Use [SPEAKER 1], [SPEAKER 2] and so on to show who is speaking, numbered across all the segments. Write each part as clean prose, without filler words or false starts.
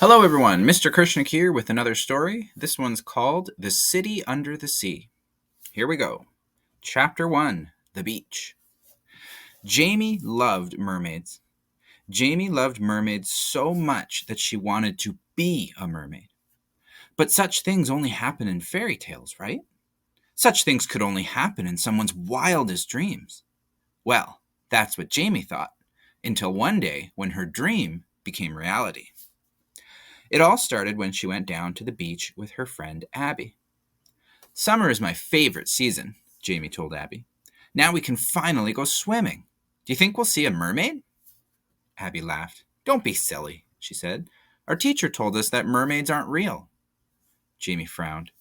[SPEAKER 1] Hello everyone, Mr. Kirschnick here with another story. This one's called The City Under the Sea. Here we go. Chapter 1, The Beach. Jamie loved mermaids. Jamie loved mermaids so much that she wanted to be a mermaid. But such things only happen in fairy tales, right? Such things could only happen in someone's wildest dreams. Well, that's what Jamie thought, until one day when her dream became reality. It all started when she went down to the beach with her friend Abby. "Summer is my favorite season," Jamie told Abby. "Now we can finally go swimming. Do you think we'll see a mermaid?" Abby laughed. "Don't be silly," she said. "Our teacher told us that mermaids aren't real." Jamie frowned.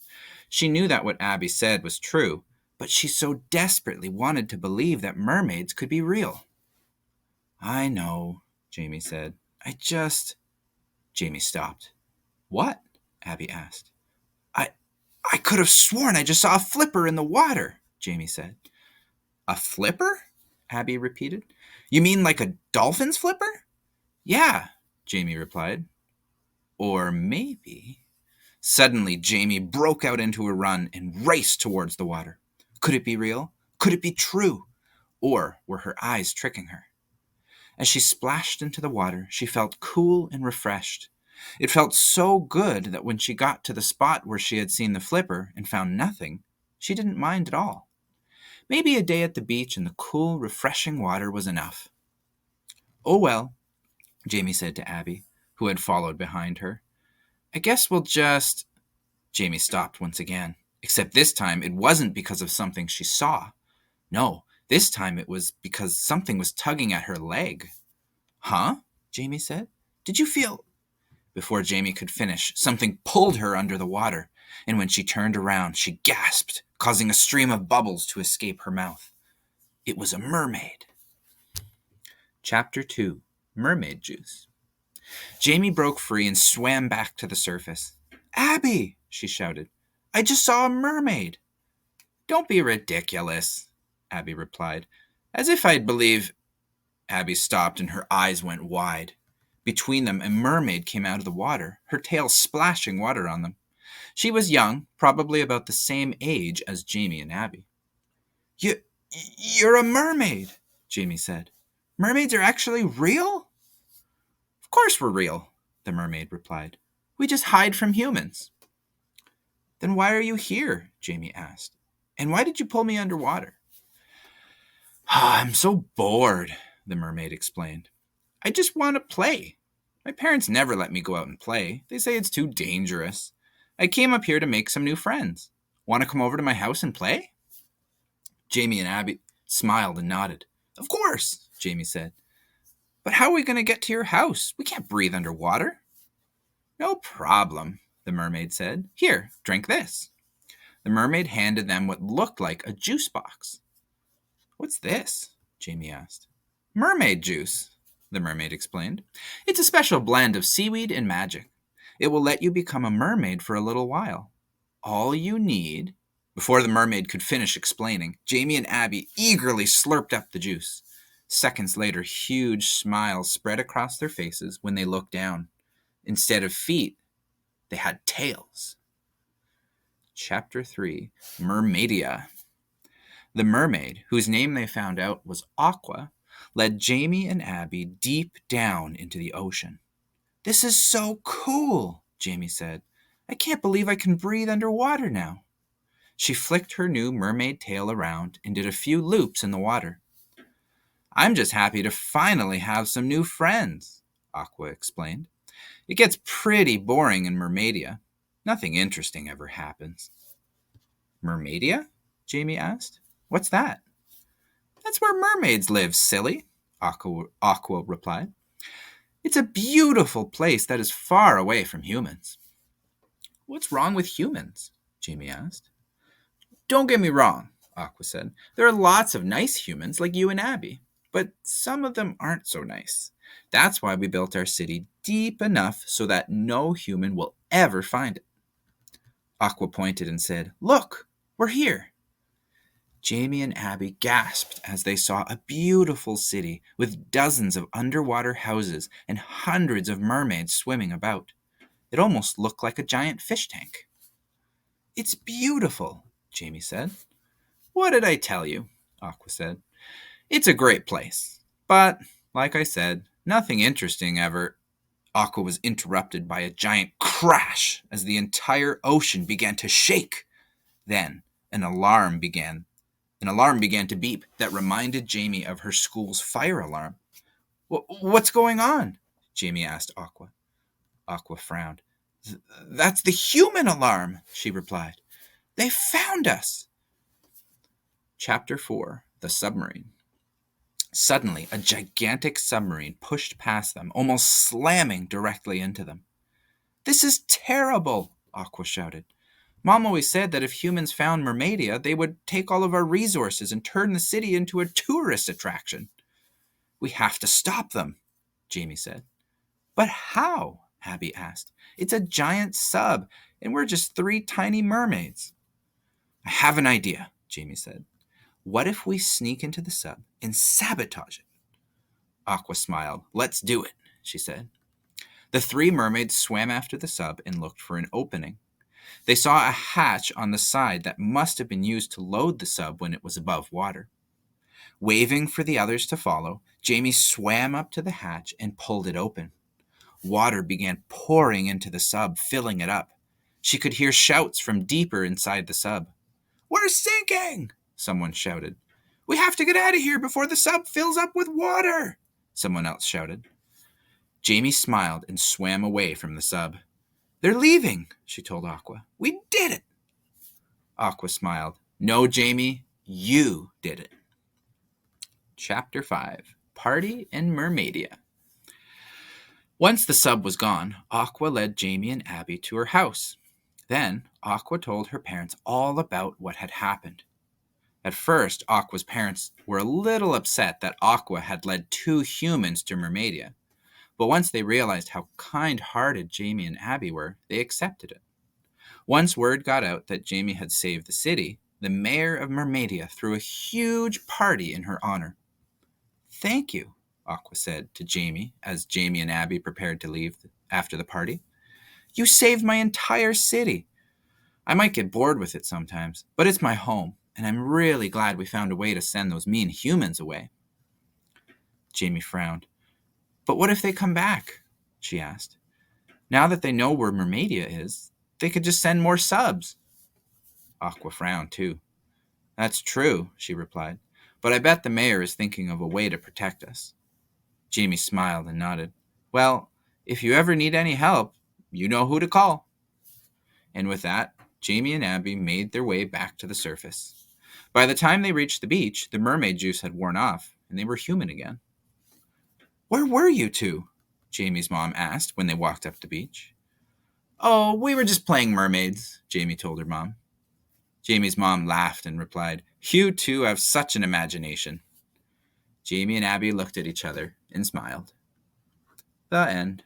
[SPEAKER 1] She knew that what Abby said was true, but she so desperately wanted to believe that mermaids could be real. "I know," Jamie said. Jamie stopped. "What?" Abby asked. I could have sworn I just saw a flipper in the water," Jamie said. "A flipper?" Abby repeated. "You mean like a dolphin's flipper?" "Yeah," Jamie replied. "Or maybe..." Suddenly, Jamie broke out into a run and raced towards the water. Could it be real? Could it be true? Or were her eyes tricking her? As she splashed into the water, she felt cool and refreshed. It felt so good that when she got to the spot where she had seen the flipper and found nothing, she didn't mind at all. Maybe a day at the beach in the cool, refreshing water was enough. "Oh well," Jamie said to Abby, who had followed behind her. "I guess we'll just..." Jamie stopped once again, except this time it wasn't because of something she saw. No, this time it was because something was tugging at her leg. "Huh?" Jamie said. "Did you feel..." Before Jamie could finish, something pulled her under the water, and when she turned around, she gasped, causing a stream of bubbles to escape her mouth. It was a mermaid. Chapter 2, Mermaid Juice. Jamie broke free and swam back to the surface. "Abby!" she shouted. "I just saw a mermaid." "Don't be ridiculous," Abby replied. "As if I'd believe..." Abby stopped and her eyes went wide. Between them, a mermaid came out of the water, her tail splashing water on them. She was young, probably about the same age as Jamie and Abby. You're a mermaid," Jamie said. "Mermaids are actually real?" "Of course we're real," the mermaid replied. "We just hide from humans." "Then why are you here?" Jamie asked. "And why did you pull me underwater?" "I'm so bored," the mermaid explained. "I just want to play. My parents never let me go out and play. They say it's too dangerous. I came up here to make some new friends. Want to come over to my house and play?" Jamie and Abby smiled and nodded. "Of course," Jamie said. "But how are we going to get to your house? We can't breathe underwater." "No problem," the mermaid said. "Here, drink this." The mermaid handed them what looked like a juice box. "What's this?" Jamie asked. "Mermaid juice," the mermaid explained. "It's a special blend of seaweed and magic. It will let you become a mermaid for a little while. All you need..." Before the mermaid could finish explaining, Jamie and Abby eagerly slurped up the juice. Seconds later, huge smiles spread across their faces when they looked down. Instead of feet, they had tails. Chapter 3, Mermaidia. The mermaid, whose name they found out was Aqua, led Jamie and Abby deep down into the ocean. "This is so cool," Jamie said. "I can't believe I can breathe underwater now." She flicked her new mermaid tail around and did a few loops in the water. "I'm just happy to finally have some new friends," Aqua explained. "It gets pretty boring in Mermaidia. Nothing interesting ever happens." "Mermaidia?" Jamie asked. "What's that?" "That's where mermaids live, silly," Aqua replied. "It's a beautiful place that is far away from humans." "What's wrong with humans?" Jamie asked. "Don't get me wrong," Aqua said. "There are lots of nice humans like you and Abby, but some of them aren't so nice. That's why we built our city deep enough so that no human will ever find it." Aqua pointed and said, "Look, we're here." Jamie and Abby gasped as they saw a beautiful city with dozens of underwater houses and hundreds of mermaids swimming about. It almost looked like a giant fish tank. "It's beautiful," Jamie said. "What did I tell you?" Aqua said. "It's a great place. But, like I said, nothing interesting ever." Aqua was interrupted by a giant crash as the entire ocean began to shake. Then an alarm began to beep that reminded Jamie of her school's fire alarm. "What's going on?" Jamie asked Aqua. Aqua frowned. "That's the human alarm," she replied. "They found us." Chapter 4, The Submarine. Suddenly, a gigantic submarine pushed past them, almost slamming directly into them. "This is terrible," Aqua shouted. "Mom always said that if humans found Mermaidia, they would take all of our resources and turn the city into a tourist attraction." "We have to stop them," Jamie said. "But how?" Abby asked. "It's a giant sub, and we're just 3 tiny mermaids." "I have an idea," Jamie said. "What if we sneak into the sub and sabotage it?" Aqua smiled. "Let's do it," she said. The 3 mermaids swam after the sub and looked for an opening. They saw a hatch on the side that must have been used to load the sub when it was above water. Waving for the others to follow, Jamie swam up to the hatch and pulled it open. Water began pouring into the sub, filling it up. She could hear shouts from deeper inside the sub. "We're sinking!" someone shouted. "We have to get out of here before the sub fills up with water!" someone else shouted. Jamie smiled and swam away from the sub. "They're leaving," she told Aqua. "We did it!" Aqua smiled. "No, Jamie, you did it." Chapter 5, Party in Mermaidia. Once the sub was gone, Aqua led Jamie and Abby to her house. Then Aqua told her parents all about what had happened. At first, Aqua's parents were a little upset that Aqua had led 2 humans to Mermaidia. But once they realized how kind-hearted Jamie and Abby were, they accepted it. Once word got out that Jamie had saved the city, the mayor of Mermaidia threw a huge party in her honor. "Thank you," Aqua said to Jamie as Jamie and Abby prepared to leave after the party. "You saved my entire city. I might get bored with it sometimes, but it's my home, and I'm really glad we found a way to send those mean humans away." Jamie frowned. "But what if they come back?" she asked. "Now that they know where Mermaidia is, they could just send more subs." Aqua frowned too. "That's true," she replied, "but I bet the mayor is thinking of a way to protect us." Jamie smiled and nodded. "Well, if you ever need any help, you know who to call." And with that, Jamie and Abby made their way back to the surface. By the time they reached the beach, the mermaid juice had worn off, and they were human again. "Where were you 2?" Jamie's mom asked when they walked up the beach. "Oh, we were just playing mermaids," Jamie told her mom. Jamie's mom laughed and replied, "You 2 have such an imagination." Jamie and Abby looked at each other and smiled. The end.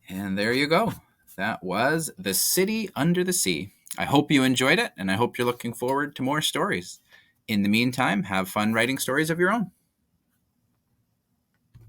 [SPEAKER 1] And there you go. That was The City Under the Sea. I hope you enjoyed it, and I hope you're looking forward to more stories. In the meantime, have fun writing stories of your own.